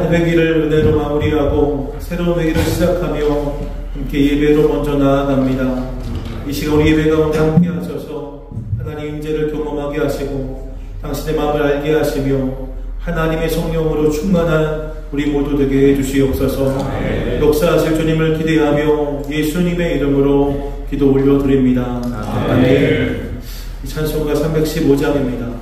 한 회기를 은혜로 마무리하고 새로운 회기를 시작하며 함께 예배로 먼저 나아갑니다. 이 시간 우리 예배 가운데 함께 하셔서 하나님 임재를 경험하게 하시고 당신의 마음을 알게 하시며 하나님의 성령으로 충만한 우리 모두 되게 해주시옵소서. 역사하실 주님을 기대하며 예수님의 이름으로 기도 올려드립니다. 아멘. 이 찬송가 315장입니다.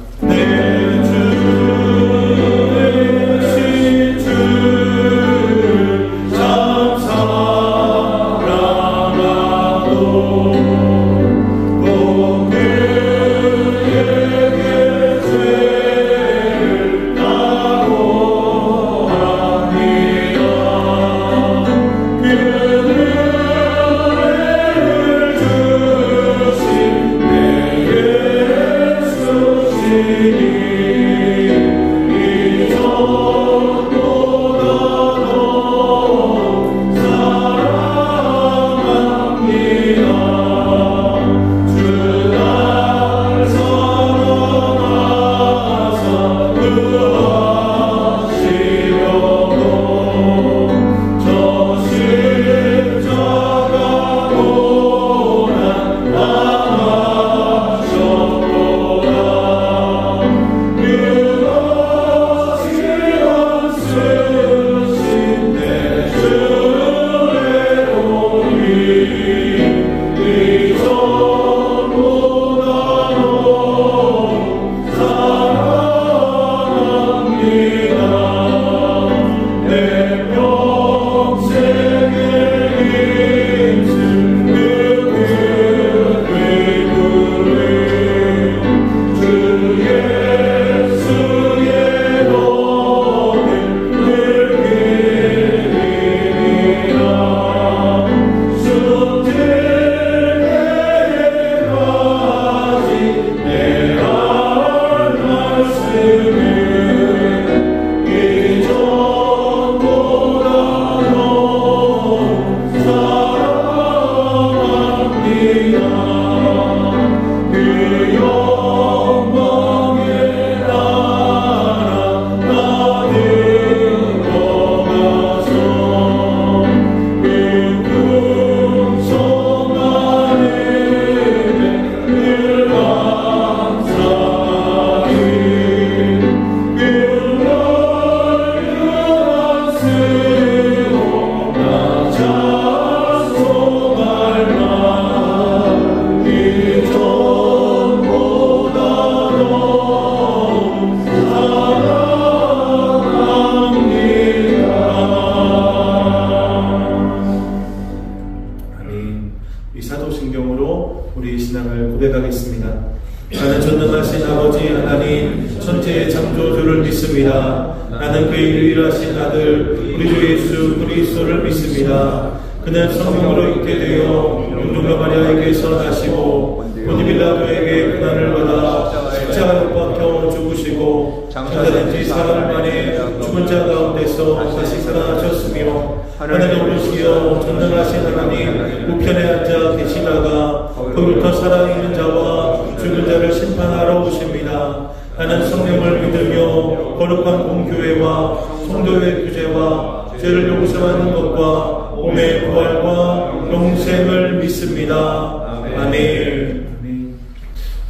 나는 전능하신 아버지 하나님 천지의 창조주를 믿습니다. 나는 그의 유일하신 아들 우리 주 예수 그리스도를 믿습니다. 그는 성령으로 잉태 되어 용동과 마리아에게서 나시고 본디 빌라도에게 고난을 받아 십자가에 못 박혀 죽으시고 장사된 지 사흘 만에 죽은 자 가운데서 다시 살아나셨으며 하늘에 오르시어 전능하신 하나님 우편에 앉아 계시다가 거기부터 살아있는 자와 죽은 자를 심판하러 오십니다. 나는 성령을 믿으며 거룩한 공교회와 성도의 규제와 죄를 용서하는 것과 몸의 부활과 영생을 믿습니다. 아멘.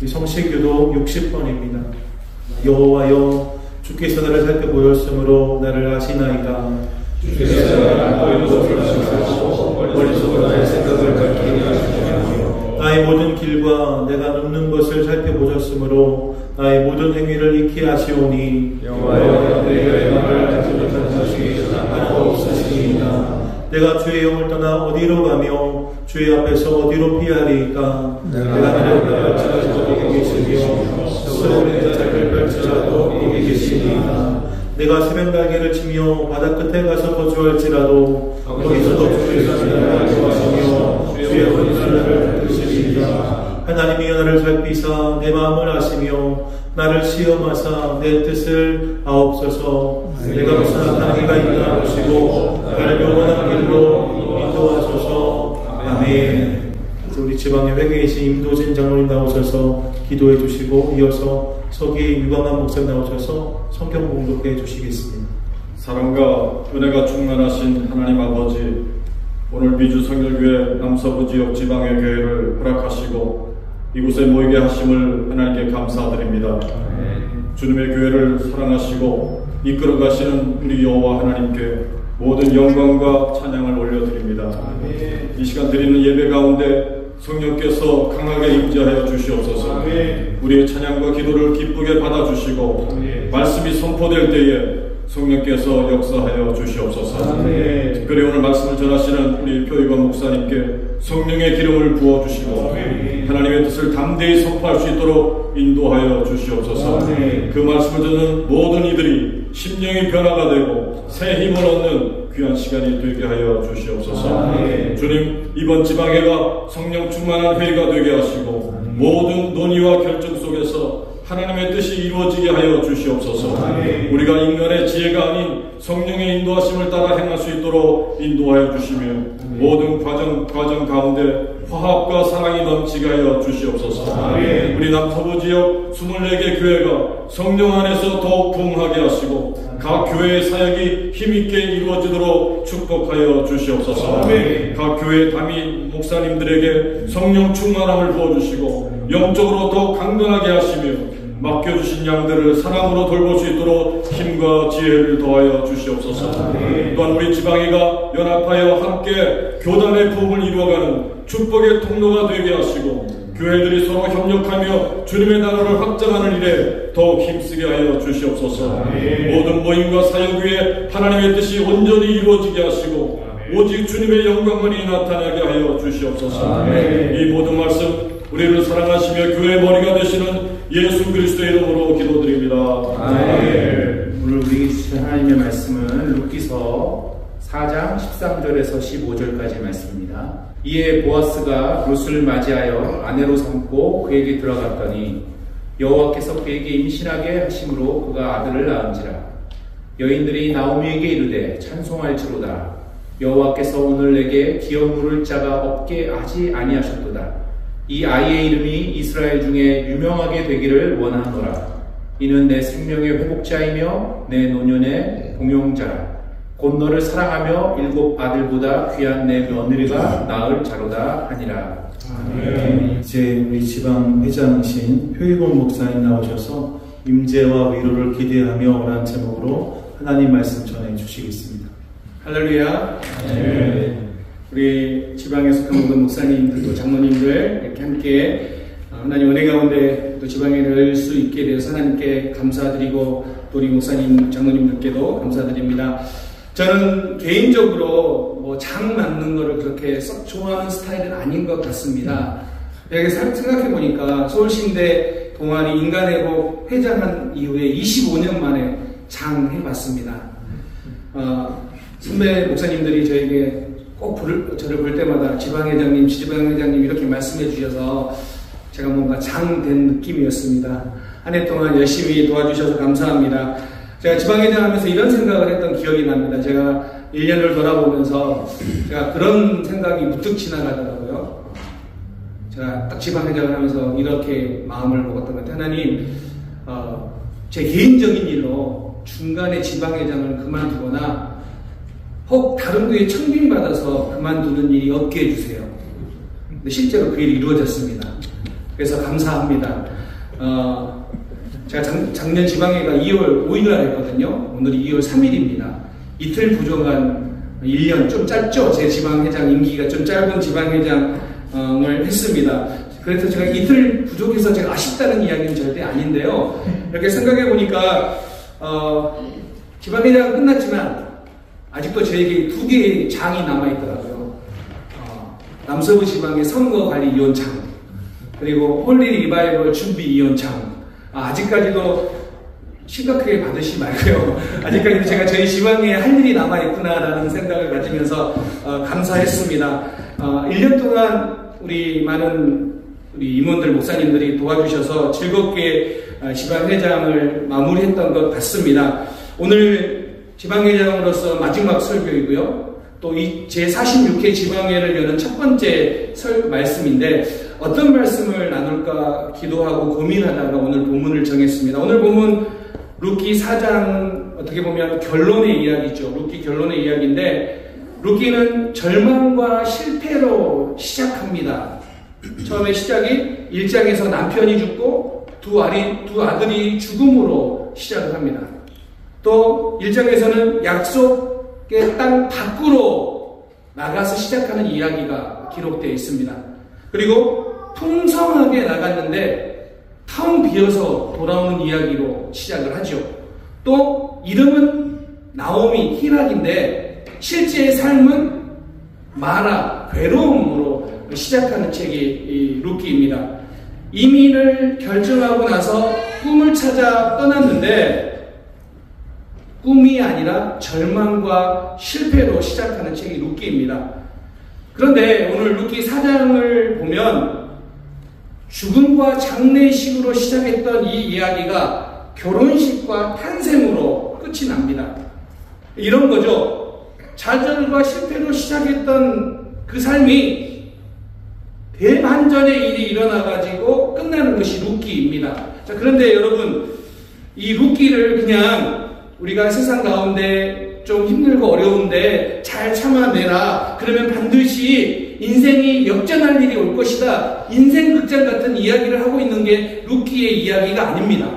이 성시교도 60번입니다. 여호와여 주께서 나를 살펴보였으므로 나를 아시나이다. 주께서 나를 보이는 것을 아시고 머릿속으로 나의 생각을 밝히게 하시며 나의 모든 길과 내가 눕는 것을 살펴보셨으므로 나의 모든 행위를 익히 하시오니 여호와여 내가 말을 하지 못한 자식이 하나도 없으시니이다. 내가 주의 영을 떠나 어디로 가며 주의 앞에서 어디로 피하리이까. 내가 하늘을 펼치라도 거기 계시며 서울의 자를 펼치라도 거기 계시니이다. 내가 새벽 날개를 치며 바다 끝에 가서 거주할지라도 거기서도 주의 사랑을 알고하시며 주의 권세를 베푸시리이다. 하나님이 나를 살피사 내 마음을 아시며 나를 시험하사 내 뜻을 아옵소서. 내가 무슨 악한 행위가 있나 보시고 나를 영원한 길로 인도하소서. 아멘. 우리 지방의 회계이신 임도진 장로님 나오셔서 기도해 주시고 이어서 서기 유광한 목사님 나오셔서 성경 공독해 주시겠습니다. 사랑과 은혜가 충만하신 하나님 아버지, 오늘 미주 성결교회 남서부 지역 지방의 교회를 허락하시고 이곳에 모이게 하심을 하나님께 감사드립니다. 주님의 교회를 사랑하시고 이끌어 가시는 우리 여호와 하나님께 모든 영광과 찬양을 올려드립니다. 이 시간 드리는 예배 가운데 성령께서 강하게 임재하여 주시옵소서. 우리의 찬양과 기도를 기쁘게 받아주시고 말씀이 선포될 때에 성령께서 역사하여 주시옵소서. 특별히 오늘 말씀을 전하시는 우리 표의관 목사님께 성령의 기름을 부어주시고 하나님의 뜻을 담대히 선포할 수 있도록 인도하여 주시옵소서. 그 말씀을 듣는 모든 이들이 심령이 변화가 되고 새 힘을 얻는 귀한 시간이 되게 하여 주시옵소서. 주님, 이번 지방회가 성령 충만한 회의가 되게 하시고 모든 논의와 결정 속에서 하나님의 뜻이 이루어지게 하여 주시옵소서. 우리가 인간의 지혜가 아닌 성령의 인도하심을 따라 행할 수 있도록 인도하여 주시며 모든 과정 가운데 화합과 사랑이 넘치게 하여 주시옵소서. 우리 남서부 지역 24개 교회가 성령 안에서 더욱 부흥하게 하시고 각 교회의 사역이 힘있게 이루어지도록 축복하여 주시옵소서. 각 교회 담임 목사님들에게 성령 충만함을 부어주시고 영적으로 더욱 강건하게 하시며 맡겨주신 양들을 사랑으로 돌볼 수 있도록 힘과 지혜를 더하여 주시옵소서. 또한 우리 지방회가 연합하여 함께 교단의 부흥을 이루어가는 축복의 통로가 되게 하시고 교회들이 서로 협력하며 주님의 나라를 확장하는 일에 더욱 힘쓰게 하여 주시옵소서. 모든 모임과 사역 위에 하나님의 뜻이 온전히 이루어지게 하시고 오직 주님의 영광만이 나타나게 하여 주시옵소서. 이 모든 말씀 우리를 사랑하시며 교회의 머리가 되시는 예수 그리스도의 이름으로 기도드립니다. 오늘 우리에게 주신 하나님의 말씀은 룻기서 4장 13절에서 15절까지 말씀입니다. 이에 보아스가 룻을 맞이하여 아내로 삼고 그에게 들어갔더니 여호와께서 그에게 임신하게 하심으로 그가 아들을 낳은지라. 여인들이 나오미에게 이르되 찬송할지로다. 여호와께서 오늘 내게 기업 물을 자가 없게 하지 아니하셨도다. 이 아이의 이름이 이스라엘 중에 유명하게 되기를 원하노라. 이는 내 생명의 회복자이며 내 노년의 동용자라. 곧 너를 사랑하며 7 아들보다 귀한 내 며느리가 낳을 자로다 하니라. 이제 우리 지방 회장이신 표의곤 목사님 나오셔서 임재와 위로를 기대하며 오란 제목으로 하나님 말씀 전해 주시겠습니다. 할렐루야. 우리 지방에 속한 모든 목사님들도 장로님들 이렇게 함께 하나님 은혜 가운데 또 지방에 늘 수 있게 되어서 하나님께 감사드리고 또 우리 목사님 장로님들께도 감사드립니다. 저는 개인적으로 뭐 장 맞는 거를 그렇게 썩 좋아하는 스타일은 아닌 것 같습니다. 여기 생각해 보니까 서울신대 동아리 인간회복 회장한 이후에 25년 만에 장 해봤습니다. 선배 목사님들이 저에게 꼭 저를 볼 때마다 지방회장님, 지방회장님 이렇게 말씀해 주셔서 제가 뭔가 장된 느낌이었습니다. 한 해 동안 열심히 도와주셔서 감사합니다. 제가 지방회장 하면서 이런 생각을 했던 기억이 납니다. 제가 1년을 돌아보면서 제가 그런 생각이 문득 지나가더라고요. 제가 딱 지방회장을 하면서 이렇게 마음을 먹었던 것 같아요. 하나님, 제 개인적인 일로 중간에 지방회장을 그만두거나 혹 다른 교회에 청빙받아서 그만두는 일이 없게 해주세요. 근데 실제로 그 일이 이루어졌습니다. 그래서 감사합니다. 제가 작년 지방회가 2월 5일날 했거든요. 오늘이 2월 3일입니다. 이틀 부족한 1년, 좀 짧죠? 제 지방회장 임기가 좀 짧은 지방회장을 했습니다. 그래서 제가 이틀 부족해서 제가 아쉽다는 이야기는 절대 아닌데요. 이렇게 생각해 보니까 지방회장은 끝났지만 아직도 저에게 2개의 장이 남아있더라고요. 남서부 지방의 선거관리위원장, 그리고 홀리 리바이벌 준비위원장. 아직까지도 심각하게 받으시지 말고요. 아직까지도 제가 저희 지방에 할 일이 남아있구나라는 생각을 가지면서 감사했습니다. 1년 동안 우리 많은 우리 임원들, 목사님들이 도와주셔서 즐겁게 지방회장을 마무리했던 것 같습니다. 오늘 지방회장으로서 마지막 설교이고요. 또 이 제46회 지방회를 여는 첫 번째 말씀인데 어떤 말씀을 나눌까 기도하고 고민하다가 오늘 본문을 정했습니다. 오늘 본문 룻기 4장 어떻게 보면 결론의 이야기죠. 룻기 결론의 이야기인데, 룻기는 절망과 실패로 시작합니다. 처음에 시작이 1장에서 남편이 죽고 두 아들이 죽음으로 시작을 합니다. 또 1장에서는 약속의 땅 밖으로 나가서 시작하는 이야기가 기록되어 있습니다. 그리고 풍성하게 나갔는데 텅 비어서 돌아오는 이야기로 시작을 하죠. 또 이름은 나오미, 희락인데 실제의 삶은 마라, 괴로움으로 시작하는 책이 이 룻기입니다. 이민을 결정하고 나서 꿈을 찾아 떠났는데 꿈이 아니라 절망과 실패로 시작하는 책이 룻기입니다. 그런데 오늘 룻기 4장을 보면 죽음과 장례식으로 시작했던 이 이야기가 결혼식과 탄생으로 끝이 납니다. 이런 거죠. 좌절과 실패로 시작했던 그 삶이 대반전의 일이 일어나가지고 끝나는 것이 룻기입니다. 자, 그런데 여러분, 이 룻기를 그냥 우리가 세상 가운데 좀 힘들고 어려운데 잘 참아내라, 그러면 반드시 인생이 역전할 일이 올 것이다, 인생 극장 같은 이야기를 하고 있는 게 룻기의 이야기가 아닙니다.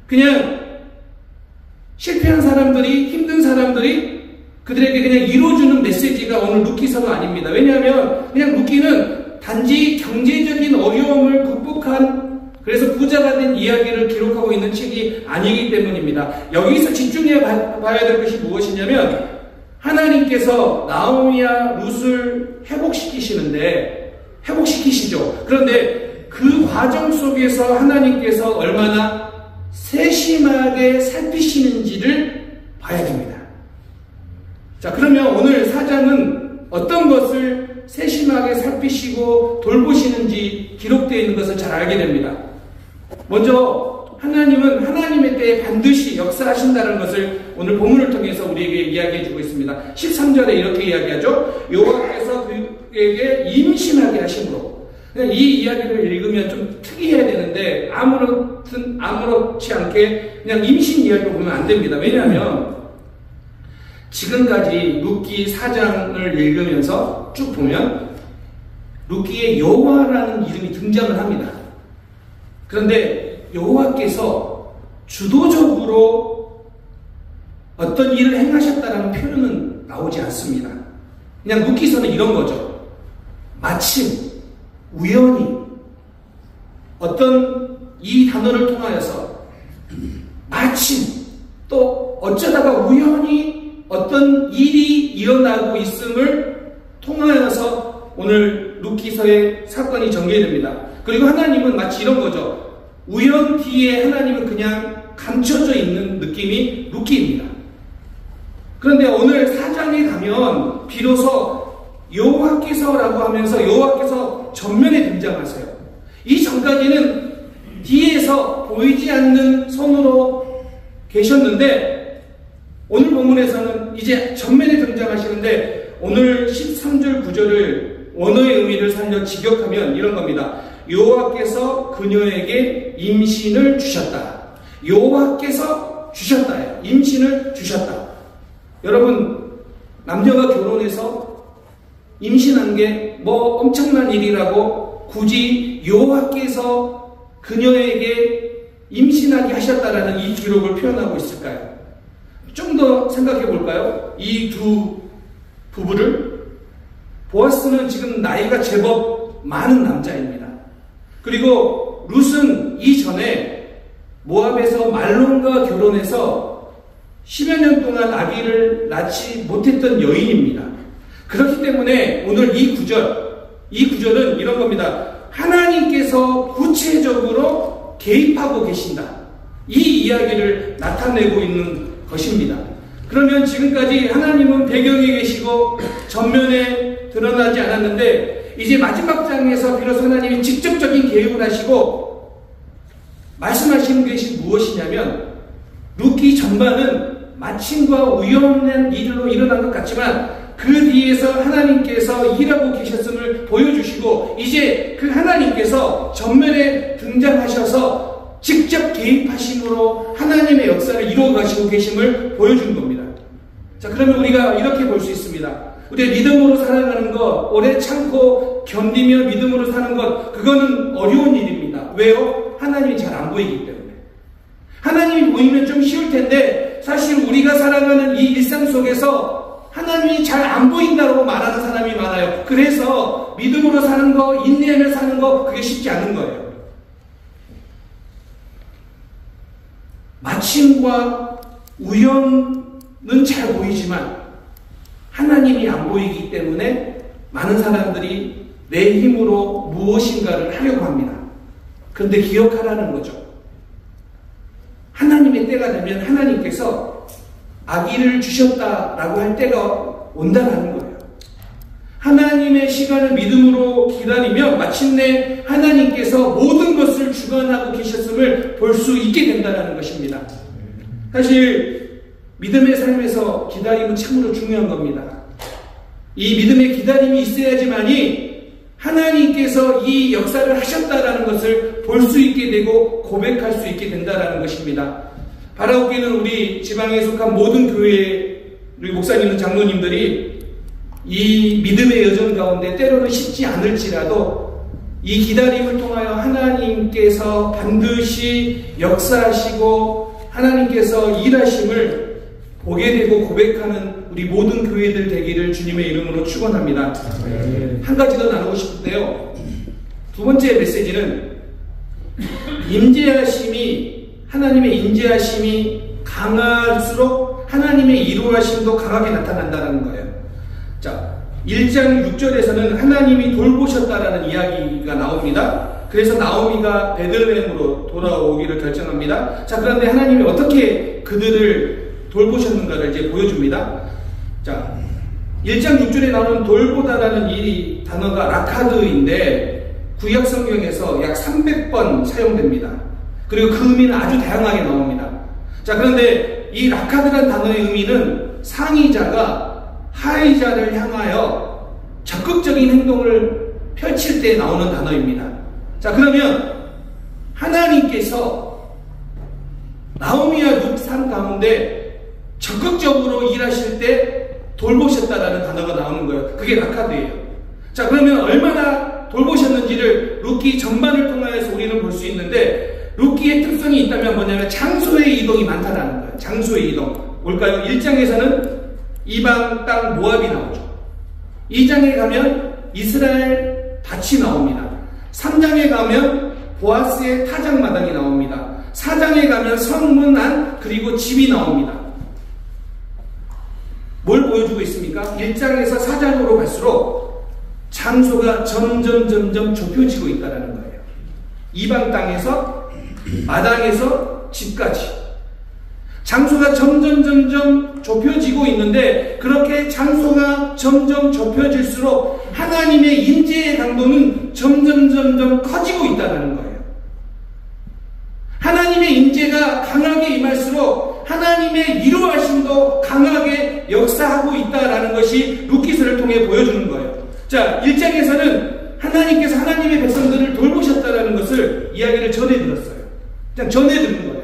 그냥 실패한 사람들이, 힘든 사람들이 그들에게 그냥 이루어주는 메시지가 오늘 룻기서가 아닙니다. 왜냐하면 그냥 룻기는 단지 경제적인 어려움을 극복한, 그래서 부자가 된 이야기를 기록하고 있는 책이 아니기 때문입니다. 여기서 집중해 봐야 될 것이 무엇이냐면, 하나님께서 나오미와 룻을 회복시키시죠. 그런데 그 과정 속에서 하나님께서 얼마나 세심하게 살피시는지를 봐야 됩니다. 자, 그러면 오늘 4장은 어떤 것을 세심하게 살피시고 돌보시는지 기록되어 있는 것을 잘 알게 됩니다. 먼저 하나님은 하나님의 때에 반드시 역사하신다는 것을 오늘 본문을 통해서 우리에게 이야기해 주고 있습니다. 13절에 이렇게 이야기하죠. 여호와께서 그에게 임신하게 하심으로. 이 이야기를 읽으면 좀 특이해야 되는데 아무렇지 않게 그냥 임신 이야기를 보면 안 됩니다. 왜냐하면 지금까지 룻기 4장을 읽으면서 쭉 보면 룻기에 여호와라는 이름이 등장을 합니다. 그런데 여호와께서 주도적으로 어떤 일을 행하셨다는 표현은 나오지 않습니다. 그냥 룻기서는 이런 거죠. 마침, 우연히, 어떤 이 단어를 통하여서 마침, 또 어쩌다가 우연히 어떤 일이 일어나고 있음을 통하여서 오늘 룻기서의 사건이 전개됩니다. 그리고 하나님은 마치 이런 거죠. 우연 뒤에 하나님은 그냥 감춰져 있는 느낌이 룻기입니다. 그런데 오늘 4장에 가면 비로소 여호와께서라고 하면서 여호와께서 전면에 등장하세요. 이 전까지는 뒤에서 보이지 않는 손으로 계셨는데 오늘 본문에서는 이제 전면에 등장하시는데 오늘 13절 9절을 원어의 의미를 살려 직역하면 이런 겁니다. 여호와께서 그녀에게 임신을 주셨다. 여호와께서 주셨다. 임신을 주셨다. 여러분, 남녀가 결혼해서 임신한 게 뭐 엄청난 일이라고 굳이 여호와께서 그녀에게 임신하게 하셨다라는 이 기록을 표현하고 있을까요? 좀 더 생각해 볼까요? 이 두 부부를. 보아스는 지금 나이가 제법 많은 남자입니다. 그리고 룻은 이전에 모압에서 말론과 결혼해서 10여 년 동안 아기를 낳지 못했던 여인입니다. 그렇기 때문에 오늘 이 구절은 이런 겁니다. 하나님께서 구체적으로 개입하고 계신다. 이 이야기를 나타내고 있는 것입니다. 그러면 지금까지 하나님은 배경에 계시고 전면에 드러나지 않았는데 이제 마지막 장에서 비로소 하나님이 직접적인 개입을 하시고 말씀하시는 것이 무엇이냐면 룻기 전반은 마침과 우연한 일로 일어난 것 같지만 그 뒤에서 하나님께서 일하고 계셨음을 보여주시고 이제 그 하나님께서 전면에 등장하셔서 직접 개입하심으로 하나님의 역사를 이루어 가시고 계심을 보여준 겁니다. 자, 그러면 우리가 이렇게 볼 수 있습니다. 우리 믿음으로 살아가는 것, 오래 참고 견디며 믿음으로 사는 것, 그거는 어려운 일입니다. 왜요? 하나님이 잘 안 보이기 때문에. 하나님이 보이면 좀 쉬울 텐데, 사실 우리가 살아가는 이 일상 속에서 하나님이 잘 안 보인다고 말하는 사람이 많아요. 그래서 믿음으로 사는 거, 인내하며 사는 거, 그게 쉽지 않은 거예요. 마침과 우연은 잘 보이지만 하나님이 안 보이기 때문에 많은 사람들이 내 힘으로 무엇인가를 하려고 합니다. 그런데 기억하라는 거죠. 하나님의 때가 되면 하나님께서 아기를 주셨다라고 할 때가 온다라는 거예요. 하나님의 시간을 믿음으로 기다리면 마침내 하나님께서 모든 것을 주관하고 계셨음을 볼 수 있게 된다는 것입니다. 사실 믿음의 삶에서 기다림은 참으로 중요한 겁니다. 이 믿음의 기다림이 있어야지만이 하나님께서 이 역사를 하셨다라는 것을 볼 수 있게 되고 고백할 수 있게 된다라는 것입니다. 바라옵기는 우리 지방에 속한 모든 교회 우리 목사님들 장로님들이 이 믿음의 여정 가운데 때로는 쉽지 않을지라도 이 기다림을 통하여 하나님께서 반드시 역사하시고 하나님께서 일하심을 보게 되고 고백하는 우리 모든 교회들 되기를 주님의 이름으로 축원합니다. 한 가지 더 나누고 싶은데요. 두 번째 메시지는 하나님의 임재하심이 강할수록 하나님의 이루하심도 강하게 나타난다는 거예요. 자, 1장 6절에서는 하나님이 돌보셨다라는 이야기가 나옵니다. 그래서 나오미가 베들레헴으로 돌아오기를 결정합니다. 자, 그런데 하나님이 어떻게 그들을 돌보셨는가를 이제 보여줍니다. 자, 1장 6절에 나오는 돌보다라는 이 단어가 라카드인데 구약 성경에서 약 300번 사용됩니다. 그리고 그 의미는 아주 다양하게 나옵니다. 자, 그런데 이 라카드라는 단어의 의미는 상의자가 하의자를 향하여 적극적인 행동을 펼칠 때 나오는 단어입니다. 자, 그러면 하나님께서 나오미와 룻 삶 가운데 적극적으로 일하실 때 돌보셨다라는 단어가 나오는 거예요. 그게 라카드예요. 자, 그러면 얼마나 돌보셨는지를 룻기 전반을 통하여서 우리는 볼 수 있는데, 룻기의 특성이 있다면 뭐냐면 장소의 이동이 많다라는 거예요. 장소의 이동. 뭘까요? 1장에서는 이방 땅 모압이 나오죠. 2장에 가면 이스라엘 밭이 나옵니다. 3장에 가면 보아스의 타작마당이 나옵니다. 4장에 가면 성문 안 그리고 집이 나옵니다. 뭘 보여주고 있습니까? 1장에서 4장으로 갈수록 장소가 점점 좁혀지고 있다는 거예요. 이방 땅에서 마당에서 집까지 장소가 점점 좁혀지고 있는데, 그렇게 장소가 점점 좁혀질수록 하나님의 임재의 강도는 점점 커지고 있다는 거예요. 하나님의 임재가 강하게 임할수록 하나님의 이루하심도 강하게 역사하고 있다는 것이 룻기서를 통해 보여주는 거예요. 자, 1장에서는 하나님께서 하나님의 백성들을 돌보셨다는 것을 이야기를 전해들었어요. 그냥 전해드린 거예요.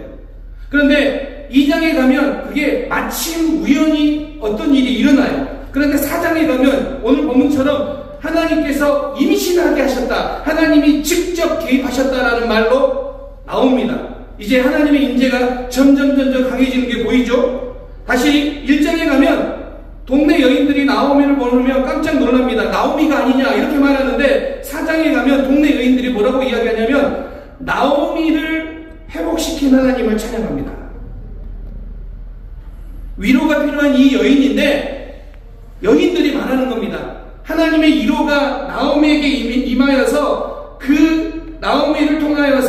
그런데 2장에 가면 그게 마침 우연히 어떤 일이 일어나요. 그런데 4장에 가면 오늘 본문처럼 하나님께서 임신하게 하셨다, 하나님이 직접 개입하셨다라는 말로 나옵니다. 이제 하나님의 임재가 점점 강해지는 게 보이죠. 다시 1장에 가면 동네 여인들이 나오미를 보면 깜짝 놀랍니다. 나오미가 아니냐 이렇게 말하는데, 4장에 가면 동네 여인들이 뭐라고 이야기하냐면 나오미를 회복시킨 하나님을 찬양합니다. 위로가 필요한 이 여인인데 여인들이 말하는 겁니다. 하나님의 위로가 나오미에게 임하여서 그 나오미를 통하여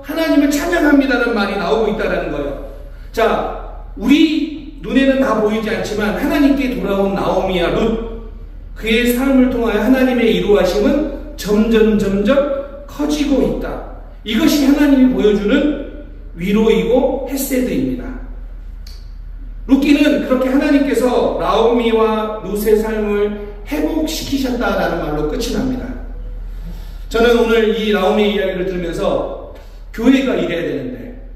하나님을 찬양합니다라는 말이 나오고 있다는 거예요. 자, 우리 눈에는 다 보이지 않지만 하나님께 돌아온 나오미와 룻, 그의 삶을 통하여 하나님의 이루하심은 점점 커지고 있다. 이것이 하나님이 보여주는 위로이고 헤세드입니다. 룻기는 그렇게 하나님께서 나오미와 룻의 삶을 회복시키셨다라는 말로 끝이 납니다. 저는 오늘 이 나오미의 이야기를 들으면서 교회가 이래야 되는데,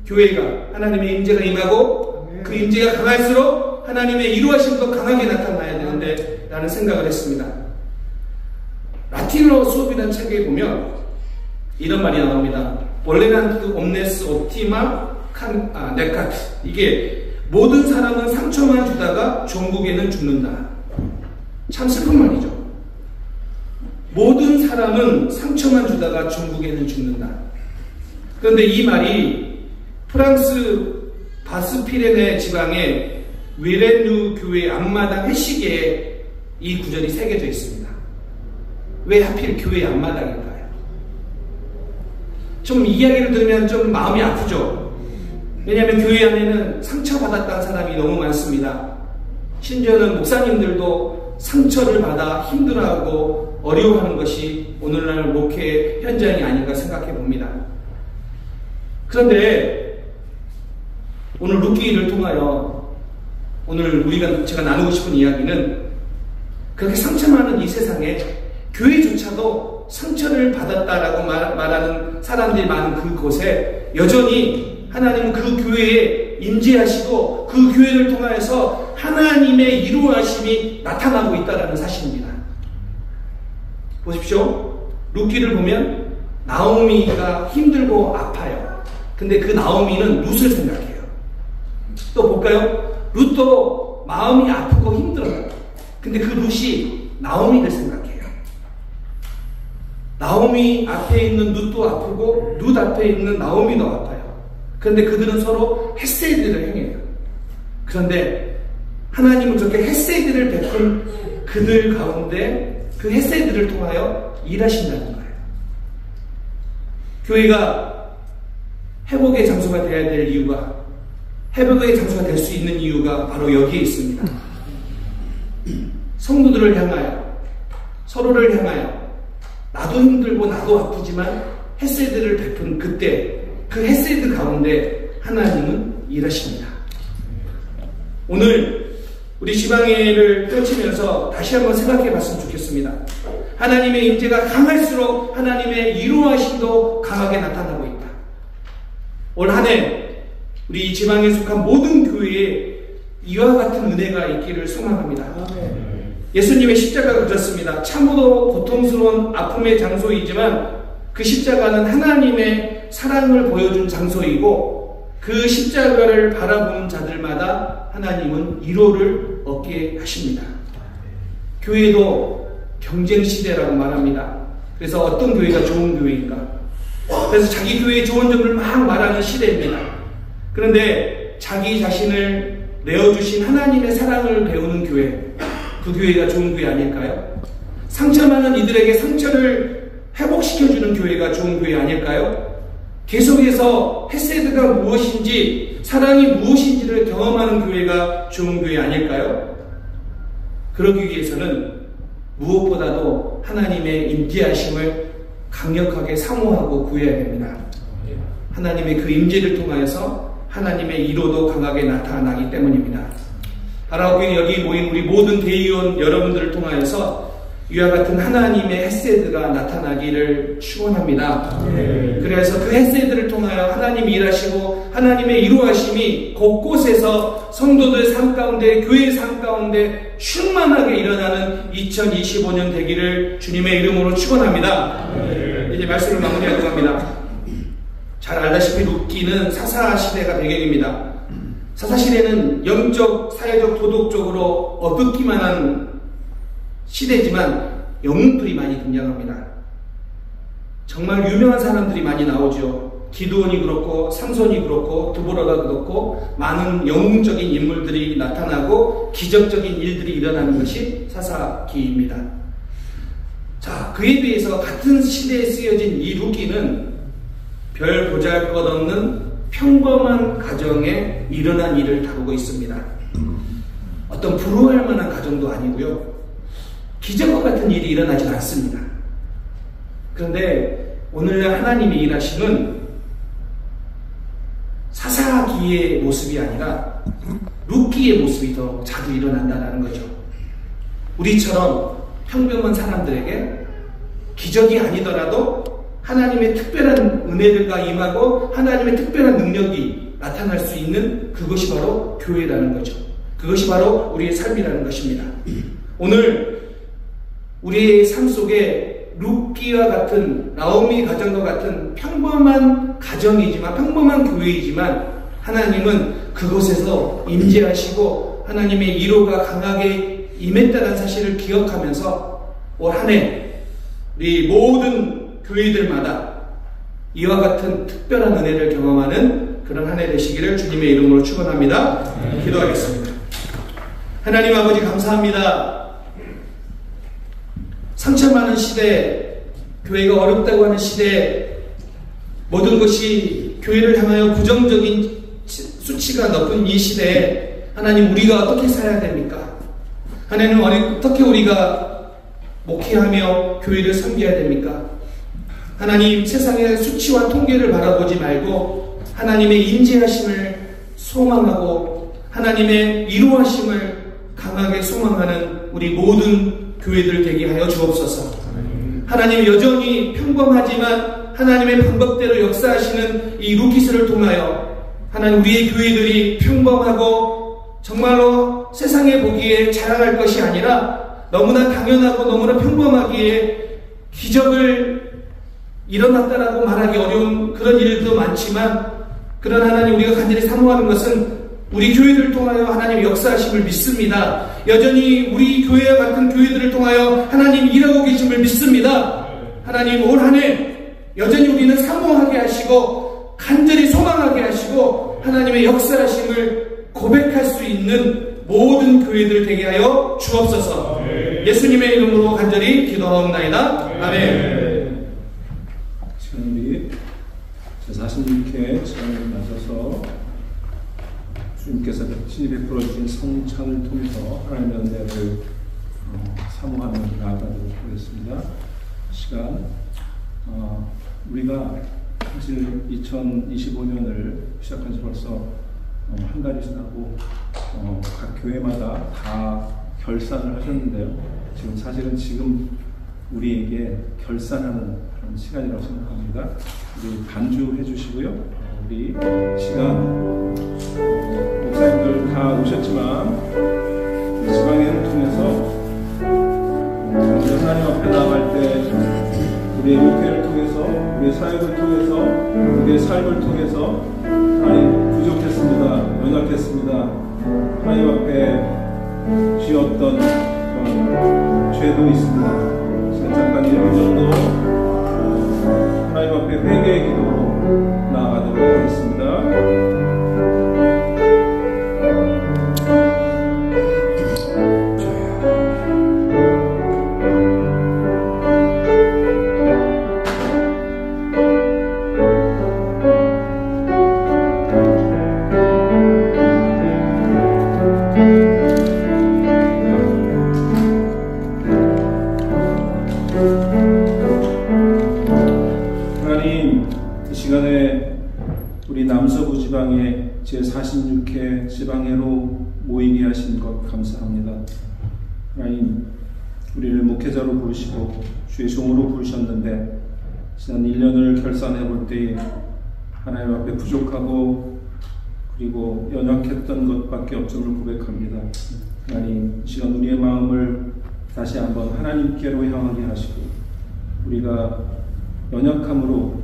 교회가 하나님의 임재가 임하고 그 임재가 강할수록 하나님의 이루어심도 강하게 나타나야 되는데 라는 생각을 했습니다. 라틴어 수업이라는 책에 보면 이런 말이 나옵니다. 볼레란트 옴네스 옵티마 네카트. 이게 모든 사람은 상처만 주다가 종국에는 죽는다. 참 슬픈 말이죠. 모든 사람은 상처만 주다가 종국에는 죽는다. 그런데 이 말이 프랑스 바스피레네 지방의 웨렌누 교회 앞마당 해시계에 이 구절이 새겨져 있습니다. 왜 하필 교회 앞마당일까요? 좀 이야기를 들으면 좀 마음이 아프죠. 왜냐하면 교회 안에는 상처받았다는 사람이 너무 많습니다. 심지어는 목사님들도 상처를 받아 힘들어하고 어려워하는 것이 오늘날 목회 현장이 아닌가 생각해 봅니다. 그런데 오늘 룻기를 통하여 오늘 제가 나누고 싶은 이야기는 그렇게 상처 많은 이 세상에 교회조차도 상처를 받았다라고 말하는 사람들이 많은 그곳에 여전히 하나님은 그 교회에 임재하시고 그 교회를 통하여서 하나님의 이루어하심이 나타나고 있다는 사실입니다. 보십시오. 룻기를 보면 나오미가 힘들고 아파요. 근데 그 나오미는 룻을 생각해요. 또 볼까요? 룻도 마음이 아프고 힘들어요. 근데 그 룻이 나오미를 생각해요. 나오미 앞에 있는 룻도 아프고 룻 앞에 있는 나오미도 아파요. 그런데 그들은 서로 헤세드를 행해요. 그런데 하나님은 저렇게 헤세드를 베푼 그들 가운데 그 헤세드를 통하여 일하신다는 거예요. 교회가 회복의 장소가 되어야 될 이유가, 회복의 장소가 될 수 있는 이유가 바로 여기에 있습니다. 성도들을 향하여, 서로를 향하여 나도 힘들고 나도 아프지만 헤세드를 베푼 그때 그 헤세드 가운데 하나님은 일하십니다. 오늘 우리 지방회를 펼치면서 다시 한번 생각해 봤으면 좋겠습니다. 하나님의 임재가 강할수록 하나님의 이루어하심도 강하게 나타나고 있다. 올 한 해 우리 지방에 속한 모든 교회에 이와 같은 은혜가 있기를 소망합니다. 예수님의 십자가가 그렇습니다. 참으로 고통스러운 아픔의 장소이지만 그 십자가는 하나님의 사랑을 보여준 장소이고 그 십자가를 바라보는 자들마다 하나님은 위로를 얻게 하십니다. 교회도 경쟁시대라고 말합니다. 그래서 어떤 교회가 좋은 교회인가? 그래서 자기 교회의 좋은 점을 막 말하는 시대입니다. 그런데 자기 자신을 내어주신 하나님의 사랑을 배우는 교회, 그 교회가 좋은 교회 아닐까요? 상처 많은 이들에게 상처를 회복시켜주는 교회가 좋은 교회 아닐까요? 계속해서 헤세드가 무엇인지, 사랑이 무엇인지를 경험하는 교회가 좋은 교회 아닐까요? 그러기 위해서는 무엇보다도 하나님의 임재하심을 강력하게 사모하고 구해야 됩니다. 하나님의 그 임재를 통하여서 하나님의 이로도 강하게 나타나기 때문입니다. 바라오교회 여기 모인 우리 모든 대의원 여러분들을 통하여서 이와 같은 하나님의 헤세드가 나타나기를 축원합니다. 그래서 그 헤세드를 통하여 하나님이 일하시고 하나님의 이루어하심이 곳곳에서 성도들 삶 가운데, 교회의 삶 가운데 충만하게 일어나는 2025년 되기를 주님의 이름으로 축원합니다. 이제 말씀을 마무리하려고 합니다. 잘 알다시피 룻기는 사사시대가 배경입니다. 사사시대는 영적, 사회적, 도덕적으로 어둡기만 한 시대지만 영웅들이 많이 등장합니다. 정말 유명한 사람들이 많이 나오죠. 기드온이 그렇고 삼손이 그렇고 드보라가 그렇고 많은 영웅적인 인물들이 나타나고 기적적인 일들이 일어나는 것이 사사기입니다. 자, 그에 비해서 같은 시대에 쓰여진 이 룻기는 별 보잘것없는 평범한 가정에 일어난 일을 다루고 있습니다. 어떤 부러워할 만한 가정도 아니고요. 기적과 같은 일이 일어나지 않습니다. 그런데 오늘날 하나님의 일하심은 사사기의 모습이 아니라 룻기의 모습이 더 자주 일어난다는 거죠. 우리처럼 평범한 사람들에게 기적이 아니더라도 하나님의 특별한 은혜들과 임하고 하나님의 특별한 능력이 나타날 수 있는 그것이 바로 교회라는 거죠. 그것이 바로 우리의 삶이라는 것입니다. 오늘 우리의 삶 속에 룻기와 같은, 나오미 가정과 같은 평범한 가정이지만, 평범한 교회이지만 하나님은 그곳에서 임재하시고 하나님의 위로가 강하게 임했다는 사실을 기억하면서 올 한 해 우리 모든 교회들마다 이와 같은 특별한 은혜를 경험하는 그런 한 해 되시기를 주님의 이름으로 축원합니다. 기도하겠습니다. 하나님 아버지 감사합니다. 상처 많은 시대, 교회가 어렵다고 하는 시대, 모든 것이 교회를 향하여 부정적인 수치가 높은 이 시대에 하나님 우리가 어떻게 살아야 됩니까? 하나님 어떻게 우리가 목회하며 교회를 섬겨야 됩니까? 하나님 세상의 수치와 통계를 바라보지 말고 하나님의 인지하심을 소망하고 하나님의 위로하심을 강하게 소망하는 우리 모든 교회들 되게 하여 주옵소서. 하나님 여전히 평범하지만 하나님의 방법대로 역사하시는 이 루키스를 통하여 하나님 우리의 교회들이 평범하고 정말로 세상에 보기에 자랑할 것이 아니라 너무나 당연하고 너무나 평범하기에 기적을 일어났다라고 말하기 어려운 그런 일도 많지만, 그런 하나님 우리가 간절히 사모하는 것은 우리 교회들을 통하여 하나님 역사하심을 믿습니다. 여전히 우리 교회와 같은 교회들을 통하여 하나님 일하고 계심을 믿습니다. 하나님 올 한 해 여전히 우리는 사모하게 하시고 간절히 소망하게 하시고 하나님의 역사하심을 고백할 수 있는 모든 교회들 되게 하여 주옵소서. 예수님의 이름으로 간절히 기도하옵나이다. 아멘. 지금 우리 제46회 시간을 맞아서 주님께서 친히 베풀어 주신 성찬을 통해서 하나님의 은혜를 사모하며 나아가도록 하겠습니다. 시간 우리가 사실 2025년을 시작한 지 벌써 한 달이 지나고 각 교회마다 다 결산을 하셨는데요. 지금 우리에게 결산하는 그런 시간이라고 생각합니다. 우리 반주해 주시고요. 우리 시간 목사님들 다 오셨지만 지방회를 통해서 하나님 앞에 나아갈 때 우리의 목회를 통해서, 우리의 사역을 통해서, 우리의 삶을 통해서 하나님 부족했습니다. 연약했습니다. 하나님 앞에 지었던 죄도 있습니다. 잠깐 1분 정도 하나님 앞에 회개의 기도로 나아가도록 하겠습니다. 제46회 지방회로 모이게 하신 것 감사합니다. 하나님, 우리를 목회자로 부르시고 주의 종으로 부르셨는데 지난 1년을 결산해 볼 때에 하나님 앞에 부족하고 그리고 연약했던 것밖에 없음을 고백합니다. 하나님, 이 시간 우리의 마음을 다시 한번 하나님께로 향하게 하시고 우리가 연약함으로,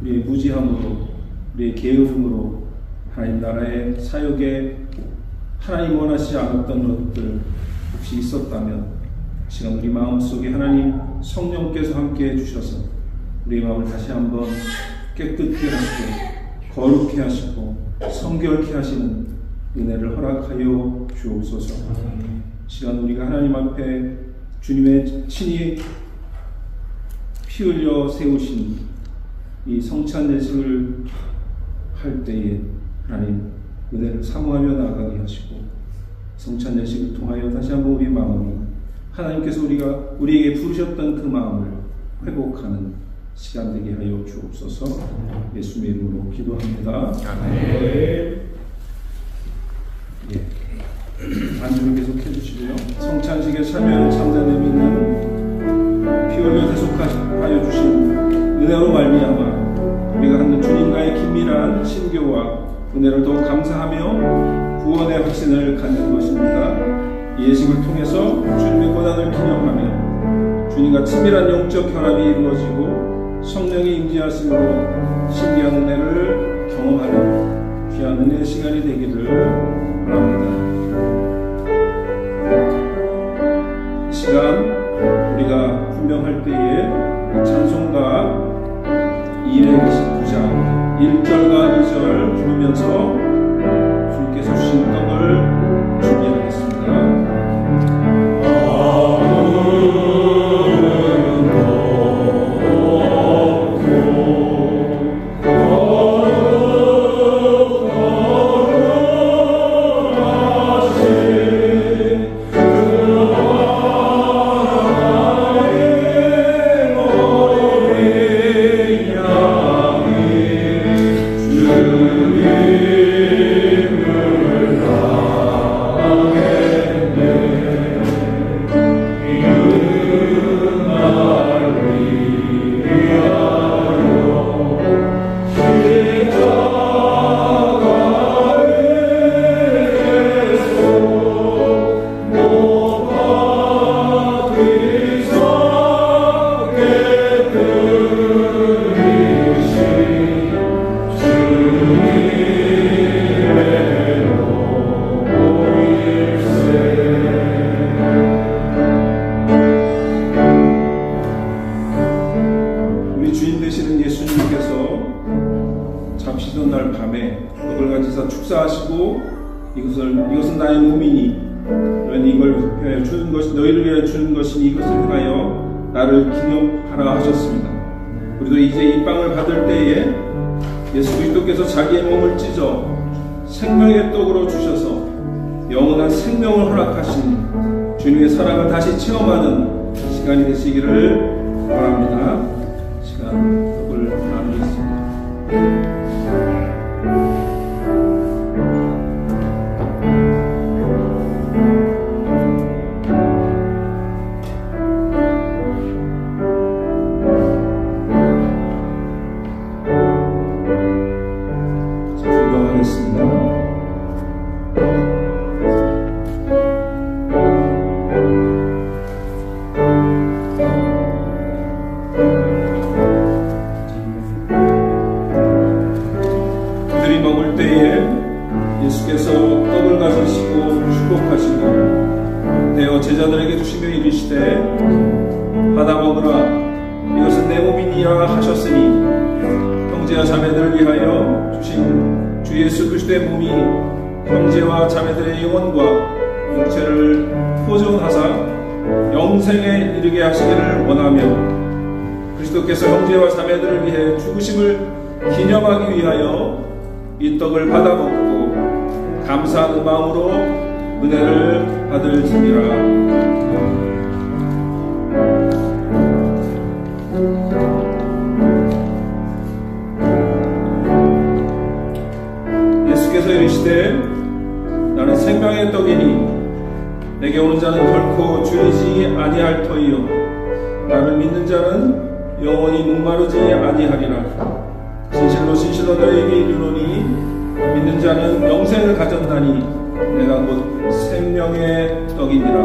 우리의 무지함으로, 우리의 게으름으로 하나님 나라의 사역에 하나님 원하시지 않았던 것들 혹시 있었다면 지금 우리 마음속에 하나님 성령께서 함께 해주셔서 우리 마음을 다시 한번 깨끗게 하시고 거룩해 하시고 성결케 하시는 은혜를 허락하여 주옵소서. 시간 우리가 하나님 앞에 주님의 친히 피 흘려 세우신 이 성찬 예식을 할 때에 하나님 은혜를 사모하며 나아가게 하시고 성찬 예식을 통하여 다시 한번 우리 마음이 하나님께서 우리에게 부르셨던 그 마음을 회복하는 시간 되게 하여 주옵소서. 예수님의 이름으로 기도합니다. 아멘. 반주를 계속 해주시고요. 성찬식에 참여하는 참자들 믿는 피 흘려 대속하여 주신 은혜로 말미암아 은혜를 더욱 감사하며 구원의 확신을 갖는 것입니다. 이 예식을 통해서 주님의 고난을 기념하며 주님과 친밀한 영적 결합이 이루어지고 성령의 임재하심으로 신비한 은혜를 경험하는 귀한 은혜의 시간이 되기를 바랍니다. 이 시간 우리가 분명할 때에 찬송가 229장 1절과 2절 부르면서 주님께서 주신 떡을 준비하겠습니다. 이것은 나의 몸이니 너희를 위하여 주는 것이니 이것을 행하여 나를 기념하라 하셨습니다. 우리도 이제 이 빵을 받을 때에 예수 그리스도께서 자기의 몸을 찢어 생명의 떡으로 주셔서 영원한 생명을 허락하신 주님의 사랑을 다시 체험하는 시간이 되시기를 바랍니다. 시간 떡을 나누겠습니다. 제자들에게 주시며 이르시되 받아 먹으라 이것은 내 몸이니라 하셨으니 형제와 자매들을 위하여 주신 주 예수 그리스도의 몸이 형제와 자매들의 영혼과 육체를 보존하사 영생에 이르게 하시기를 원하며 그리스도께서 형제와 자매들을 위해 죽으심을 기념하기 위하여 이 떡을 받아 먹고 감사하는 마음으로 은혜를 받을지니라. 예수께서 이르시되 나는 생명의 떡이니 내게 오는 자는 결코 줄이지 아니할 터이요 나를 믿는 자는 영원히 목마르지 아니하리라. 진실로 진실로 너희에게 이르노니 믿는 자는 영생을 가졌나니 내가 곧 생명의 떡이니라.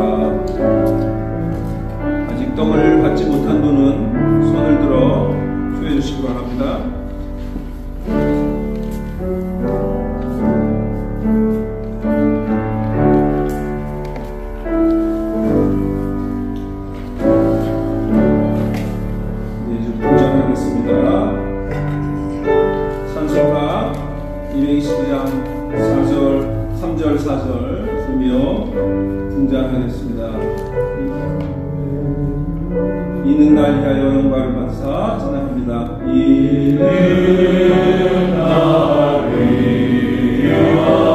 아직 떡을 받지 못한 분은 손을 들어 주해 주시기 바랍니다. 이제 분장하겠습니다. 찬송가 229장 3절 4절 부르며 등장하겠습니다. 이는 날 위하여 영광을 받사 찬양합니다. 이는 날 위하여 주와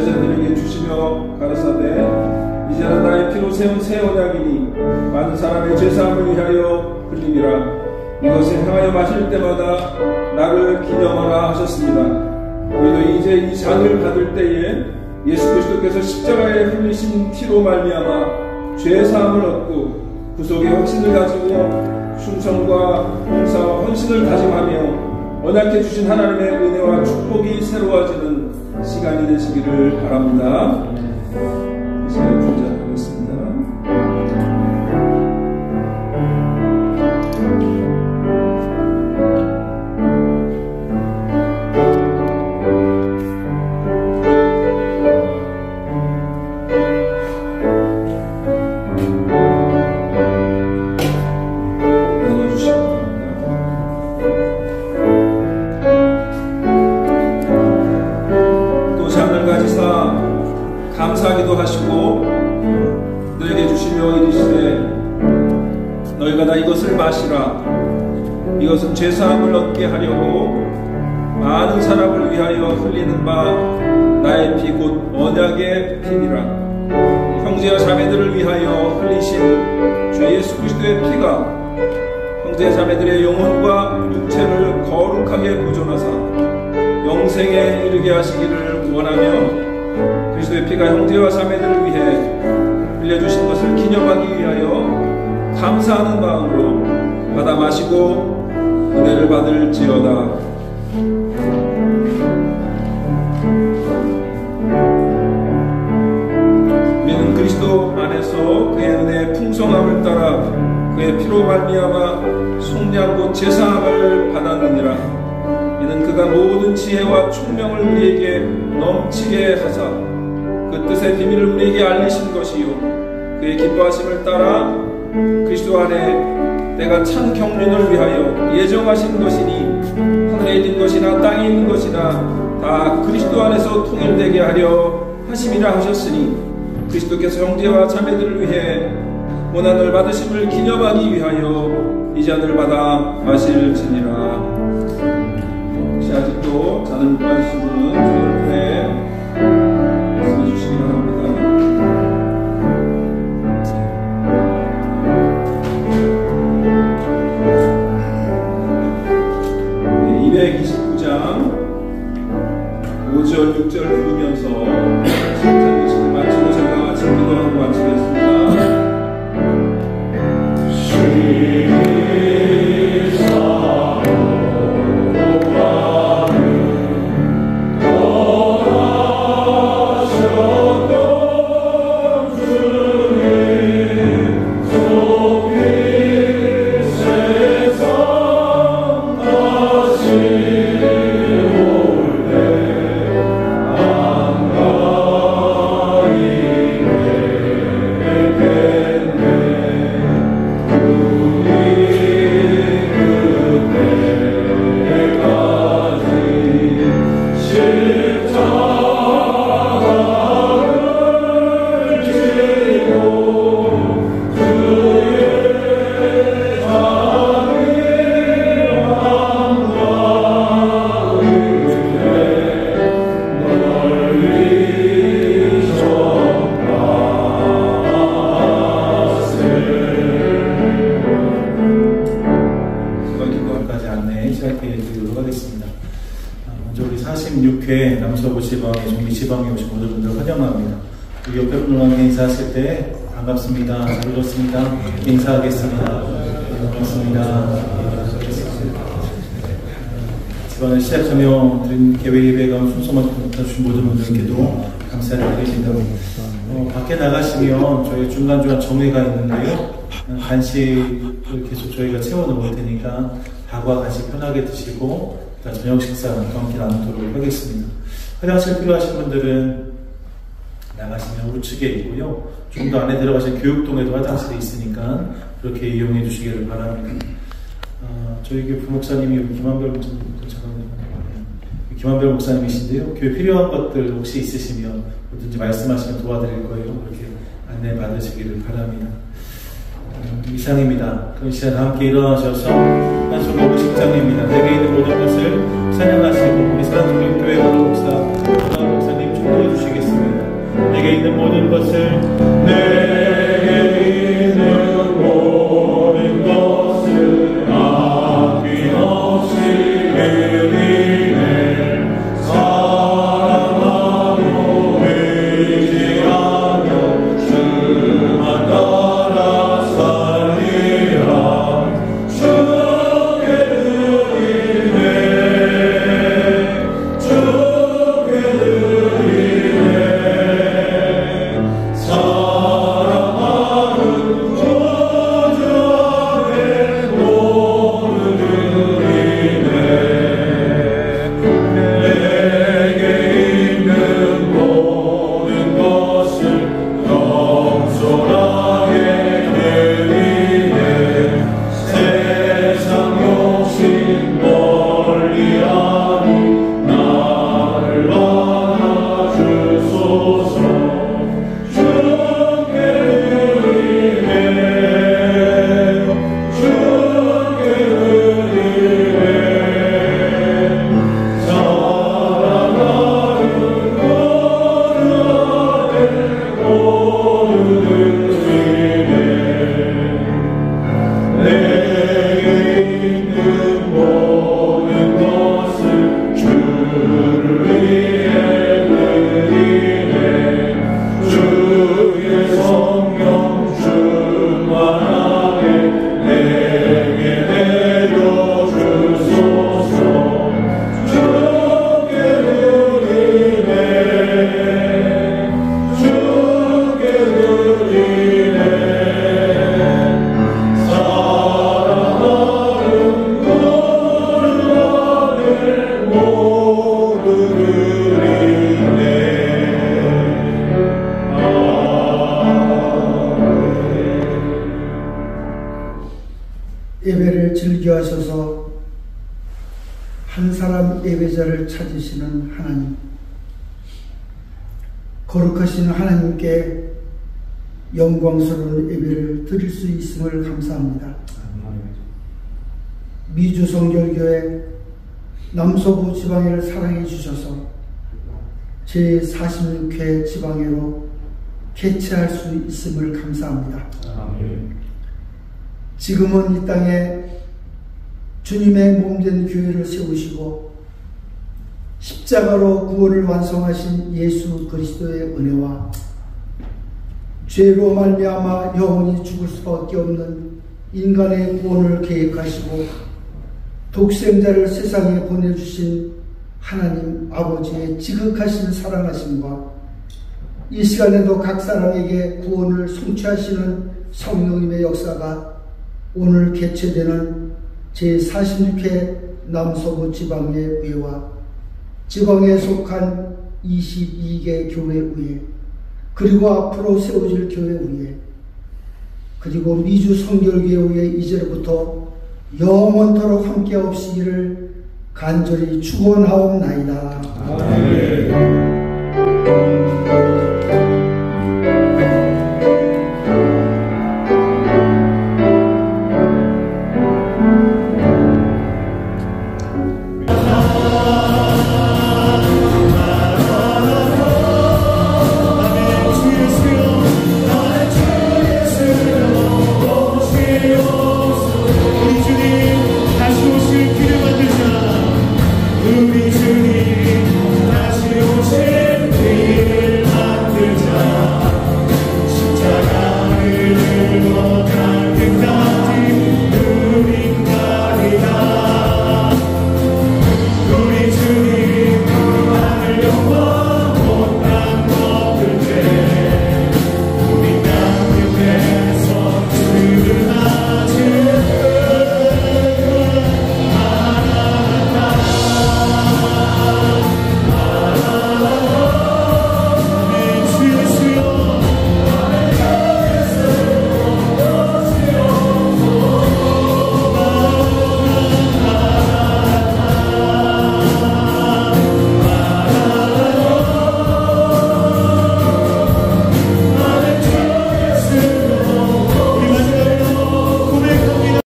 제자들에게 주시며 가라사대 이제는 나의 피로 세운 새 언약이니 많은 사람의 죄사함을 위하여 흘림이라. 이것을 향하여 마실 때마다 나를 기념하라 하셨습니다. 우리도 이제 이 잔을 받을 때에 예수 그리스도께서 십자가에 흘리신 피로 말미암아 죄사함을 얻고 구속의 확신을 가지고 충성과 봉사와 헌신을 다짐하며 언약해 주신 하나님의 은혜와 축복이 새로워지는 시간이 되시기를 바랍니다. 이 시간에 분장하겠습니다. 감사하기도 하시고 너에게 주시며 이르시되 너희가 다 이것을 마시라. 이것은 죄사함을 얻게 하려고 많은 사람을 위하여 흘리는 바 나의 피 곧 언약의 피니라. 형제와 자매들을 위하여 흘리신 주 예수 그리스도의 피가 형제 자매들의 영혼과 육체를 거룩하게 보존하사 영생에 이르게 하시기를 원하며 그리스도의 피가 형제와 자매들을 위해 흘려주신 것을 기념하기 위하여 감사하는 마음으로 받아 마시고 은혜를 받을지어다. 우리는 그리스도 안에서 그의 은혜의 풍성함을 따라 그의 피로 말미암아 속량 곧 제사함을 받았느니라. 이는 그가 모든 지혜와 총명을 우리에게 넘치게 하사 그 뜻의 비밀을 우리에게 알리신 것이요 그의 기뻐하심을 따라 그리스도 안에 내가 찬 경륜을 위하여 예정하신 것이니 하늘에 있는 것이나 땅에 있는 것이나 다 그리스도 안에서 통일되게 하려 하심이라 하셨으니 그리스도께서 형제와 자매들을 위해 고난을 받으심을 기념하기 위하여 이 잔을 받아 마실지니라. 혹시 아직도 잔을 못 받으신 분은 주 옆에 말씀해 주시기 바랍니다. 네, 229장 5절 6절 부르면서 찬양을 마치고 제가 같이 기도하고 마치겠습니다. 남서부지방의 종리지방에 오신 모든 분들 환영합니다. 우리 옆에 분들과 인사하실 때 반갑습니다. 잘 오셨습니다. 인사하겠습니다. 반갑습니다. 집안을 시작하며 드린 개회 예배 가운데 순서만 주신 모든 분들께도 감사를 드립니다. 밖에 나가시면 저희 중간중간 정회가 있는데요. 간식을 계속 저희가 채워놓을 테니까 밥과 간식 편하게 드시고 저녁 식사 함께 나누도록 하겠습니다. 화장실 필요하신 분들은 나가시면 우측에 있고요. 좀 더 안에 들어가시면 교육동에도 화장실이 있으니까 그렇게 이용해 주시기를 바랍니다. 저희 교회 부목사님이 김한별 목사님, 김한별 목사님이신데요. 교회 필요한 것들 혹시 있으시면 뭐든지 말씀하시면 도와드릴 거예요. 그렇게 안내 받으시기를 바랍니다. 이상입니다. 그럼 시간 함께 일어나셔서 한솔 50장입니다. 내게 있는 모든 것을 찬양하시고 우리 사랑스러운 교회 목사, 목사님 축도해 주시겠습니다. 내게 있는 모든 것을 아낌없이 드리네. 사랑하고 의지하며 주만 따라 살리라. 주께 드리네. 주께 드리네. 사랑하는 구주 앞에 몸을 드리네. 내게 있는 모든 것을 겸손하게 드리네. 세상 욕심 멀리하니 나를 받아주소서. 주께 드리네. 주께 드리네. 사랑하는 구주 앞에 모든 드리네. 내게 있는 모든 것을 주를 위해 드리네. 주의 성령 충만하게 내게 내려주소서. 주께 드리네. 주께 드리네. 사랑하는 구주 아들 모두 드리네. 예배를 즐겨하셔서 한 사람 예배자를 찾으시는 하나님, 거룩하신 하나님께 영광스러운 예배를 드릴 수 있음을 감사합니다. 미주성결교회 남서부 지방회를 사랑해 주셔서 제46회 지방회로 개최할 수 있음을 감사합니다. 지금은 이 땅에 주님의 몸된 교회를 세우시고 십자가로 구원을 완성하신 예수 그리스도의 은혜와 죄로 말미암아 영원히 죽을 수밖에 없는 인간의 구원을 계획하시고 독생자를 세상에 보내주신 하나님 아버지의 지극하신 사랑하심과 이 시간에도 각 사람에게 구원을 성취하시는 성령님의 역사가 오늘 개최되는 제46회 남서부 지방의회와 지방에 속한 22개 교회의회, 그리고 앞으로 세워질 교회의회, 그리고 미주 성결교회의 이제로부터 영원토록 함께 없으기를 간절히 축원하옵나이다. 아멘.